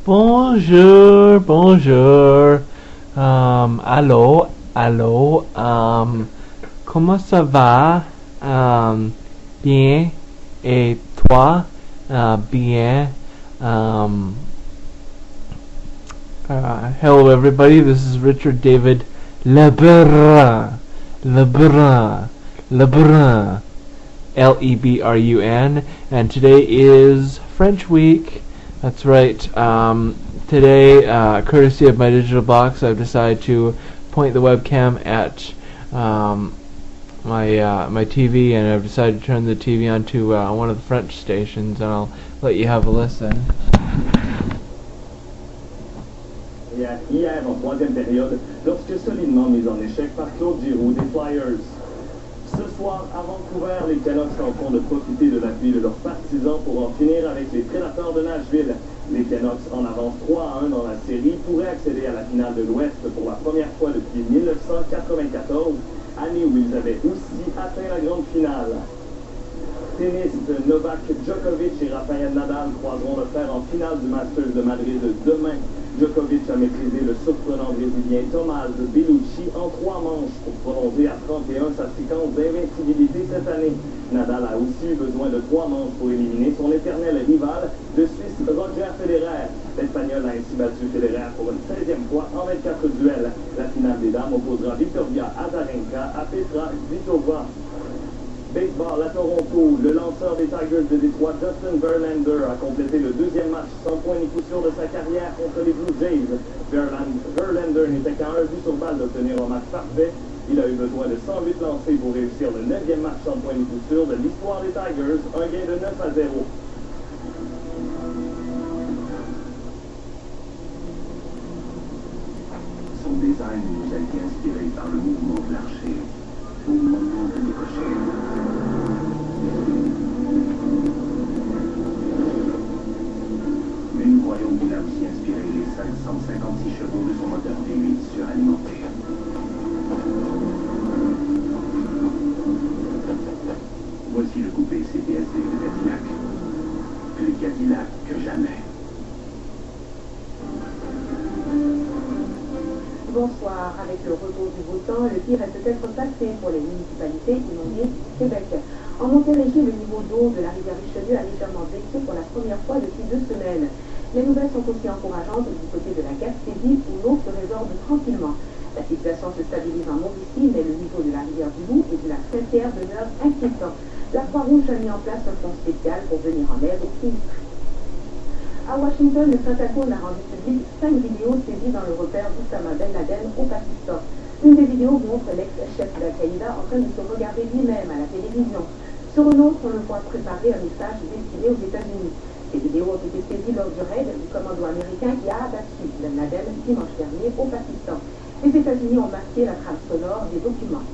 Bonjour, bonjour. Allô, allô. Comment ça va? Bien. Et toi? Bien. Hello, everybody. This is Richard David Lebrun. Lebrun. Lebrun. Lebrun. And today is French Week. That's right. Today, courtesy of my digital box, I've decided to point the webcam at my TV, and I've decided to turn the TV onto one of the French stations, and I'll let you have a listen. Hier, en troisième période, lorsque solidement mis en échec par Claude Giroux des Flyers. Ce soir, à Vancouver, les Canucks tenteront de profiter de l'appui de leurs partisans pour en finir avec les Prédateurs de Nashville. Les Canucks, en avance 3-1 dans la série, pourraient accéder à la finale de l'Ouest pour la première fois depuis 1994, année où ils avaient aussi atteint la grande finale. Tennis, Novak Djokovic et Rafael Nadal croiseront le fer en finale du Masters de Madrid demain. Djokovic a maîtrisé le surprenant brésilien Tomás Bellucci en 3 manches pour prolonger à 31 sa séquence d'invincibilité cette année. Nadal a aussi eu besoin de 3 manches pour éliminer son éternel rival, le Suisse Roger Federer. L'Espagnol a ainsi battu Federer pour une 16e fois en 24 duels. La finale des dames opposera Victoria Azarenka à Petra Kvitova. Baseball à Toronto, le lanceur des Tigers de Détroit, Justin Verlander, a complété le 2e match sans point ni coup sûr de sa carrière contre les Blue Jays. Verlander n'était qu'à un but sur balle d'obtenir un match parfait. Il a eu besoin de 108 lancés pour réussir le 9e match sans point ni coup sûr de l'histoire des Tigers, un gain de 9-0. Son design nous a été inspiré par le mouvement de l'archer, au moment de décocher. Mais nous croyons qu'il a aussi inspiré les 556 chevaux de son moteur V8 suralimenté. Voici le coupé CPSV de Cadillac. Plus Cadillac que jamais. Bonsoir. Avec le retour du beau temps, le pire est peut-être passé pour les municipalités inondées du Québec. En Montérégie, le niveau d'eau de la rivière Richelieu a légèrement baissé pour la première fois depuis 2 semaines. Les nouvelles sont aussi encourageantes du côté de la Gaspésie, où l'eau se résorbe tranquillement. La situation se stabilise en Mauricie, mais le niveau de la rivière du Loup et de la Saint-Pierre demeure inquiétant. La Croix-Rouge a mis en place un fonds spécial pour venir en aide aux sinistrés. À Washington, le Pentagone a rendu public 5 vidéos saisies dans le repère d'Oussama Ben Laden au Pakistan. Une des vidéos montre l'ex-chef d'Al-Qaïda en train de se regarder lui-même à la télévision. Sur une autre, on le voit préparer un message destiné aux États-Unis. Ces vidéos ont été saisies lors du raid du commando américain qui a abattu Ben Laden dimanche dernier au Pakistan. Les États-Unis ont masqué la trame sonore des documents.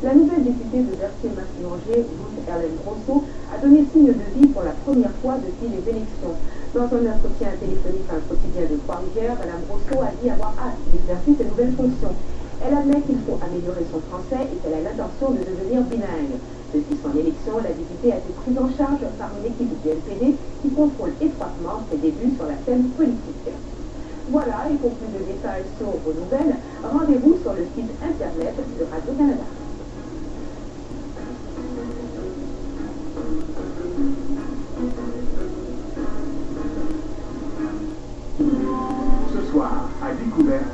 La nouvelle députée de Berthier-Massignanger, Ruth Ellen Grosso, a donné signe de vie pour la première fois depuis les élections. Dans un entretien téléphonique à un quotidien de Trois-Rivières, Mme Grosso a dit avoir hâte d'exercer ses nouvelles fonctions. Elle admet qu'il faut améliorer son français et qu'elle a l'intention de devenir bilingue. Depuis son élection, la députée a été prise en charge par une équipe du NPD qui contrôle étroitement ses débuts sur la scène politique. Voilà, et pour plus de détails sur vos nouvelles, rendez-vous sur le site internet de Radio-Canada. Ce soir, à Découverte,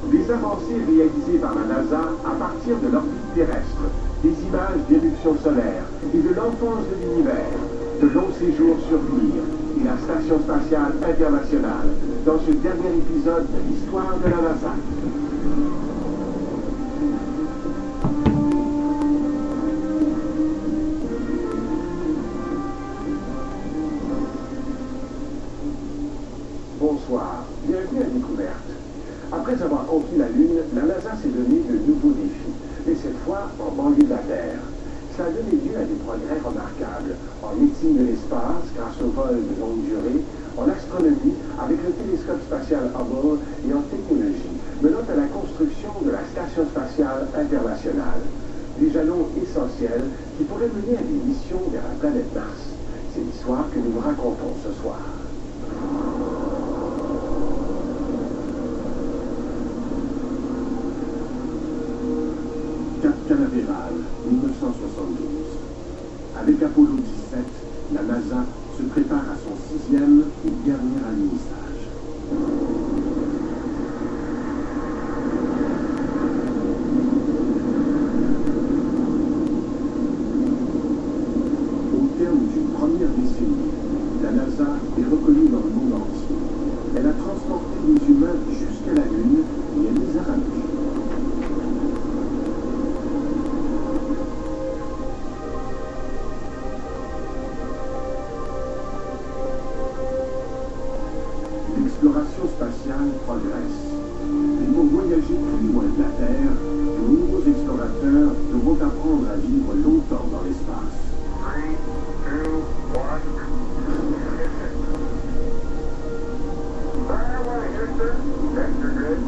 des avancées réalisées par la NASA à partir de l'orbite terrestre, des images d'éruptions solaires et de l'enfance de l'univers, de longs séjours sur Mir et la Station spatiale internationale dans ce dernier épisode de l'histoire de la NASA. Bonsoir, bienvenue à Découverte. Après avoir conquis la Lune, la NASA s'est donné de nouveaux défis, et cette fois en banlieue de la Terre. Ça a donné lieu à des progrès remarquables en médecine de l'espace grâce au vol de longue durée, en astronomie avec le télescope spatial Hubble et en technologie, menant à la construction de la Station spatiale internationale. Des jalons essentiels qui pourraient mener à des missions vers la planète Mars. C'est l'histoire que nous vous racontons ce soir. prépare à son 6e et dernier alunissage. Au terme d'une première décennie, la NASA est reconnue dans le monde entier. Elle a transporté les humains jusqu'à la Lune et elle les a ramenés. L'exploration spatiale progresse. Et pour voyager plus loin de la Terre, de nouveaux explorateurs devront apprendre à vivre longtemps dans l'espace. 3, 2, 1. Fire away, Houston. Vector grid.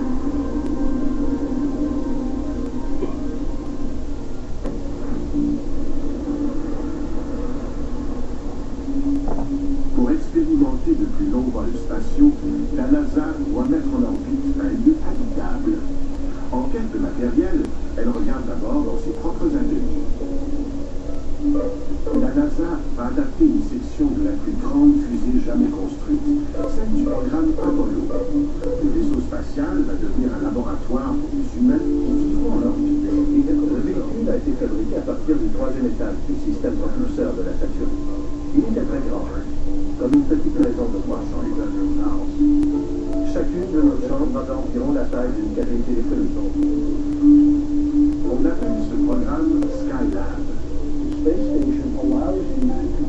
Pour expérimenter de plus longs vols spatiaux, la NASA doit mettre en orbite un lieu habitable. En quête de matériel, elle regarde d'abord dans ses propres ateliers. La NASA va adapter une section de la plus grande fusée jamais construite, celle du programme Apollo. Le vaisseau spatial va devenir un laboratoire pour les humains qui vivront en orbite. Le véhicule a été fabriqué à partir du 3e étage du système propulseur de la Saturne. Il était très grand, comme une petite maison de 300 étages. Chacune de nos chambres a environ la taille d'une cabine téléphonique. On appelle ce programme Skylab.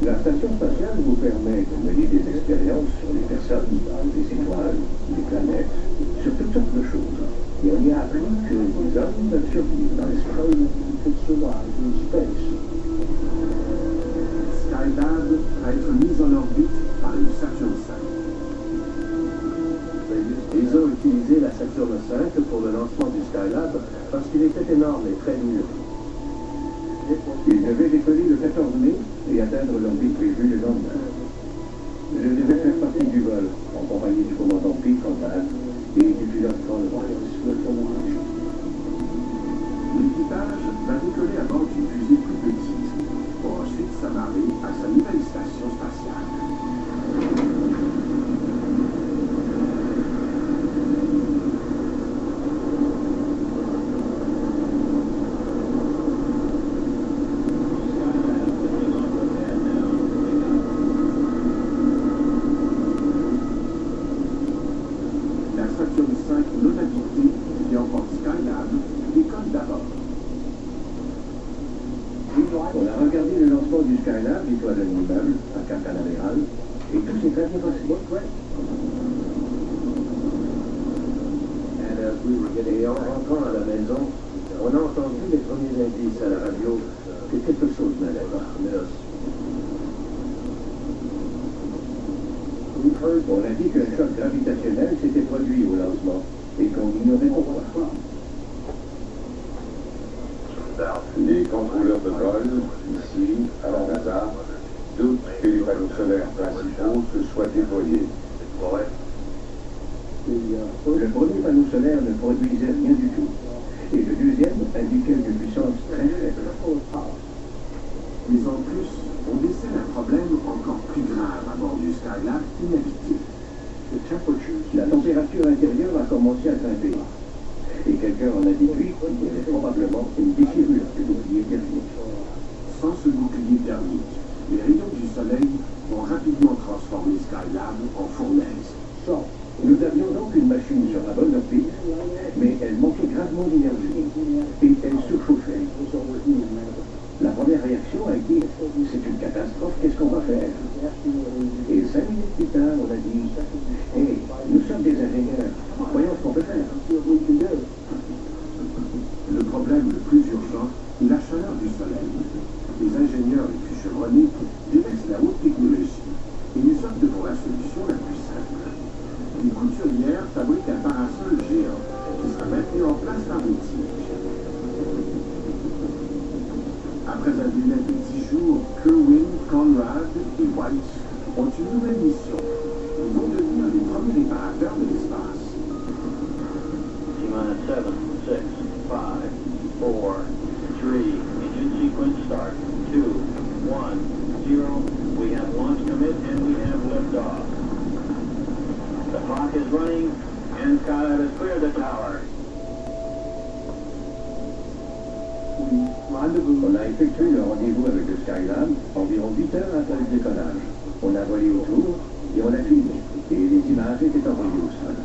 La station spatiale vous permet de mener des expériences sur les personnes, les étoiles, les planètes, sur toutes sortes de choses. Et on y a appris que les hommes peuvent survivre dans l'espace. Skylab va être mise en orbite par une Saturn V. Ils ont utilisé la Saturn V pour le lancement du Skylab parce qu'il était énorme et très dur. Ils devaient décoller le 14 mai et atteindre l'orbite prévue le lendemain. Je devais faire partie du vol, en compagnie du commandant Pete Conrad et du pilote Conrad. L'équipage va décoller à bord d'une fusée plus petite, pour ensuite s'amarrer à sa nouvelle station spatiale. La Saturn V non habitée, qui emporte Skylab, décolle d'abord. On a regardé le lancement du Skylab, l'étoile d'un immeuble, à Cap Canaveral, et tout s'est très bien passé. Et en rentrant à la maison, on a entendu les premiers indices à la radio que quelque chose n'allait pas. On a dit qu'un choc gravitationnel s'était produit au lancement et qu'on ignorait pourquoi. Les contrôleurs de vol, ici, à la NASA, doutent que les panneaux solaires principaux se soient déployés. Le premier panneau solaire ne produisait rien du tout, et le deuxième indiquait une puissance très faible. Mais en plus, on décèle un problème encore plus grave à bord du Skylab inhabité. La température intérieure a commencé à grimper. Et quelqu'un en a déduit qu'il y avait probablement une déchirure du bouclier thermique. Sans ce bouclier thermique, les rayons du soleil ont rapidement transformé Skylab en fournaise. Nous avions donc une machine sur la bonne orbite, mais elle manquait gravement d'énergie et elle surchauffait. La première réaction a été « c'est une catastrophe, qu'est-ce qu'on va faire ?» Et 5 minutes plus tard, on a dit « Hey, nous sommes des ingénieurs, voyons ce qu'on peut faire. » Le problème le plus urgent est la chaleur du soleil. Les ingénieurs les plus chevronnés délaissent la haute technologie et ils optent pour la solution la plus simple. Les couturières fabriquent un parasol géant qui sera maintenu en place par des tiges. Après un délai de 10 jours, Kerwin, Conrad et White ont une nouvelle mission. Ils vont devenir les premiers réparateurs de l'espace. T-minus 7, 6, 5, 4, 3, engine sequence start, 2, 1, 0. We have launch commit and we have liftoff. The clock is running, and Skylab has cleared the tower. On a effectué le rendez-vous avec le Skylab environ 8 heures après le décollage. On a volé autour et on a filmé. Et les images étaient envoyées au sol.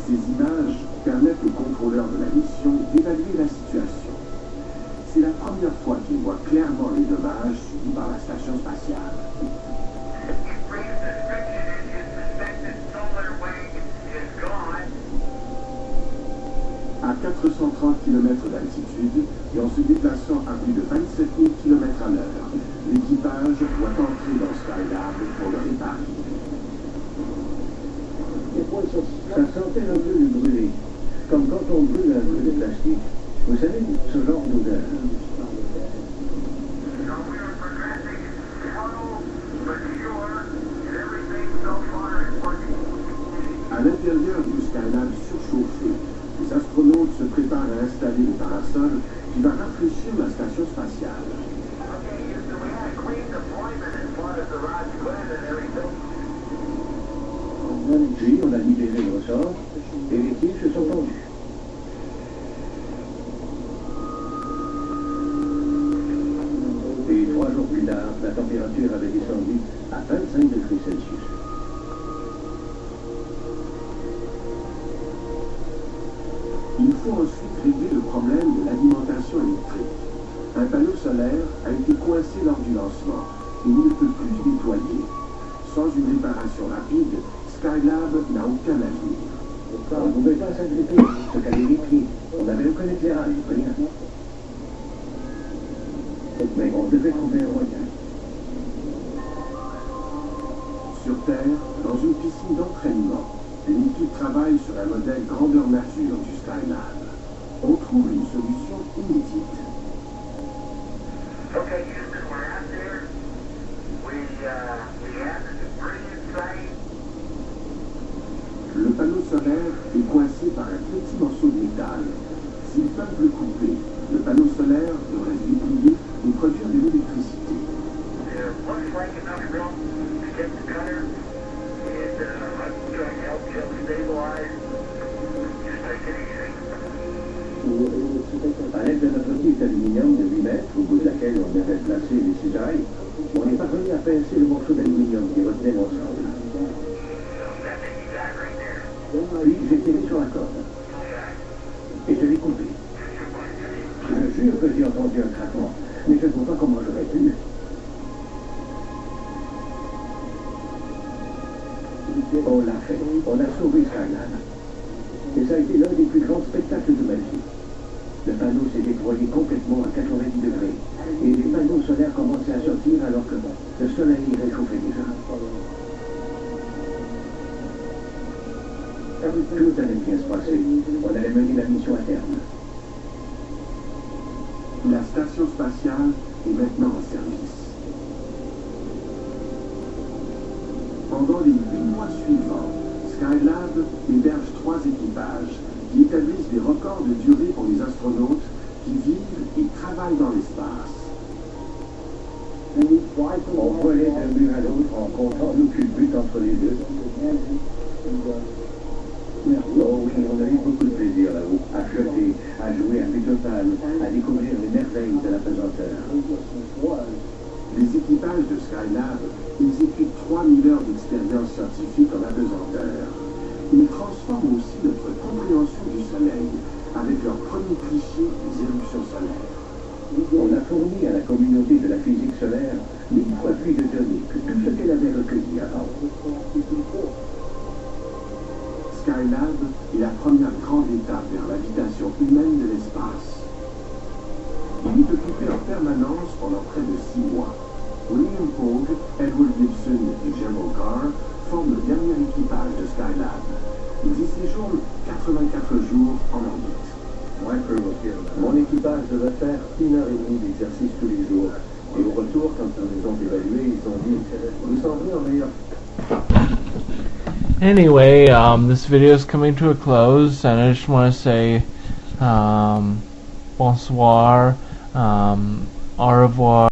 Ces images permettent aux contrôleurs de la mission d'évaluer la situation. C'est la première fois qu'ils voient clairement les dommages subis par la station spatiale. À 430 km d'altitude et en se déplaçant à plus de 27 000 km à l'heure, l'équipage doit entrer dans Skylab pour le réparer. Ça sentait un peu le brûlé, comme quand on brûle un peu de plastique. Vous savez, ce genre d'odeur. À l'intérieur du Skylab surchauffé, les astronautes se préparent à installer le parasol qui va rafraîchir la station spatiale. Puis on a libéré le ressort et les tiges se sont tendues. Et 3 jours plus tard, la température avait descendu à 25 degrés Celsius. Il faut ensuite régler le problème de l'alimentation électrique. Un panneau solaire a été coincé lors du lancement et il ne peut plus déployer. Sans une réparation rapide, Skylab n'a aucun avenir. On ne pouvait pas s'inquiéter, ce qu'avait écrit. On avait aucun éclairage, rien. Mais on devait trouver un moyen. Sur Terre, dans une piscine d'entraînement, une équipe travaille sur un modèle grandeur nature du Skylab. On trouve une solution inédite. Okay, Houston, we're out there. We have this brilliant site. Le panneau solaire est coincé par un petit morceau de métal. S'ils peuvent le couper, le panneau solaire devrait se déplier et produire de l'électricité. There looks like enough room to get the cutter, and I'm trying to help you stabilize. Just take it easy. À l'aide de notre tige d'aluminium de 8 mètres, au bout de laquelle on avait placé les cisailles, on est parvenu à pincer le morceau d'aluminium qui retenait l'ensemble. Puis j'ai tiré sur la corde. Et je l'ai coupé. Je jure que j'ai entendu un craquement, mais je ne vois pas comment j'aurais pu. On l'a fait. On a sauvé Skylab. Et ça a été l'un des plus grands spectacles de ma vie. Le panneau s'est déployé complètement à 90 degrés. Et les panneaux solaires commençaient à sortir alors que le soleil réchauffait déjà. Tout allait bien se passer. On allait mener la mission à terme. La station spatiale est maintenant en service. Pendant les 8 mois suivants, Skylab héberge 3 équipages qui établissent des records de durée pour les astronautes qui vivent et travaillent dans l'espace. On volait d'un but à l'autre en comptant nos culbutes entre les deux. Oh oui, on a eu beaucoup de plaisir là-haut, à flotter, à jouer à Pétopal, à découvrir les merveilles de la pesanteur. Les équipages de Skylab exécutent 3000 heures d'expérience scientifique en apesanteur. Ils transforment aussi notre compréhension du Soleil avec leur premier cliché des éruptions solaires. On a fourni à la communauté de la physique solaire 1000 fois plus de données que tout ce qu'elle avait recueilli avant. Skylab est la première grande étape vers l'habitation humaine de l'espace. Il est occupé en permanence pendant près de 6 mois. William Pogue, Edward Gibson et Jim O'Carr forment le dernier équipage de Skylab. Ils y séjournent 84 jours en orbite. Mon équipage devait faire 1h30 d'exercice tous les jours. Et au retour, quand ils nous ont évalués, ils ont dit « Vous semblez en meilleur ». Anyway, this video is coming to a close, and I just want to say bonsoir, au revoir.